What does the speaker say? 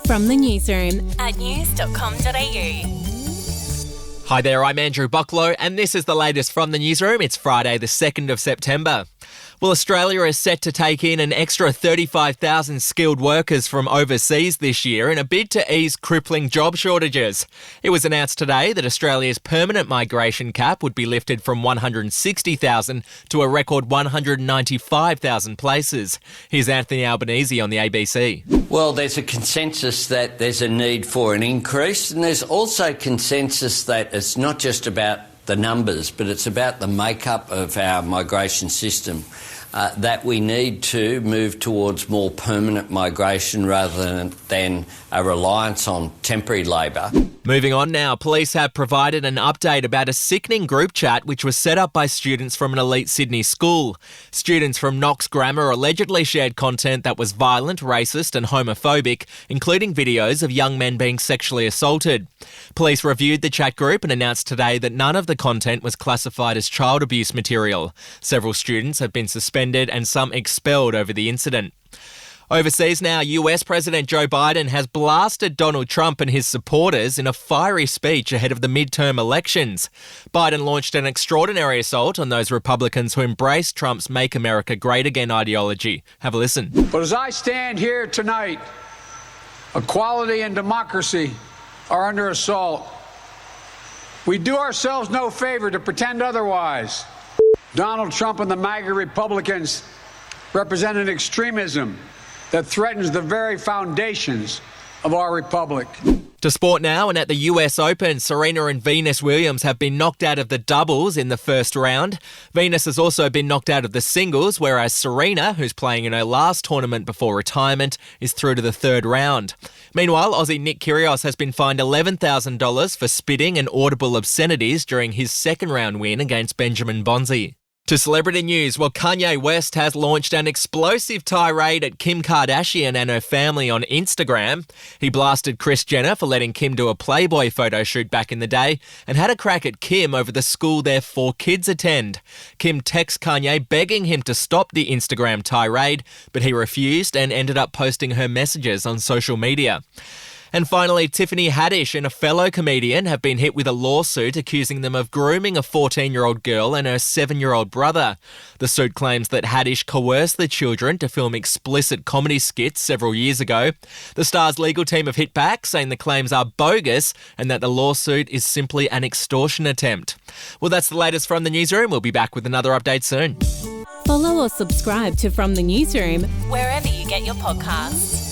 From the newsroom at news.com.au. Hi there, I'm Andrew Bucklow, and this is the latest from the newsroom. It's Friday, the 2nd of September. Well, Australia is set to take in an extra 35,000 skilled workers from overseas this year in a bid to ease crippling job shortages. It was announced today that Australia's permanent migration cap would be lifted from 160,000 to a record 195,000 places. Here's Anthony Albanese on the ABC. Well, there's a consensus that there's a need for an increase, and there's also consensus that it's not just about the numbers, but it's about the makeup of our migration system, that we need to move towards more permanent migration rather than a reliance on temporary labour. Moving on now, police have provided an update about a sickening group chat which was set up by students from an elite Sydney school. Students from Knox Grammar allegedly shared content that was violent, racist and homophobic, including videos of young men being sexually assaulted. Police reviewed the chat group and announced today that none of the content was classified as child abuse material. Several students have been suspended and some expelled over the incident. Overseas now, US President Joe Biden has blasted Donald Trump and his supporters in a fiery speech ahead of the midterm elections. Biden launched an extraordinary assault on those Republicans who embrace Trump's Make America Great Again ideology. Have a listen. But as I stand here tonight, equality and democracy are under assault. We do ourselves no favor to pretend otherwise. Donald Trump and the MAGA Republicans represent an extremism that threatens the very foundations of our republic. To sport now, and at the US Open, Serena and Venus Williams have been knocked out of the doubles in the first round. Venus has also been knocked out of the singles, whereas Serena, who's playing in her last tournament before retirement, is through to the third round. Meanwhile, Aussie Nick Kyrgios has been fined $11,000 for spitting and audible obscenities during his second round win against Benjamin Bonzi. To celebrity news, well, Kanye West has launched an explosive tirade at Kim Kardashian and her family on Instagram. He blasted Kris Jenner for letting Kim do a Playboy photo shoot back in the day and had a crack at Kim over the school their 4 kids attend. Kim texts Kanye begging him to stop the Instagram tirade, but he refused and ended up posting her messages on social media. And finally, Tiffany Haddish and a fellow comedian have been hit with a lawsuit accusing them of grooming a 14-year-old girl and her 7-year-old brother. The suit claims that Haddish coerced the children to film explicit comedy skits several years ago. The star's legal team have hit back, saying the claims are bogus and that the lawsuit is simply an extortion attempt. Well, that's the latest from the newsroom. We'll be back with another update soon. Follow or subscribe to From the Newsroom wherever you get your podcasts.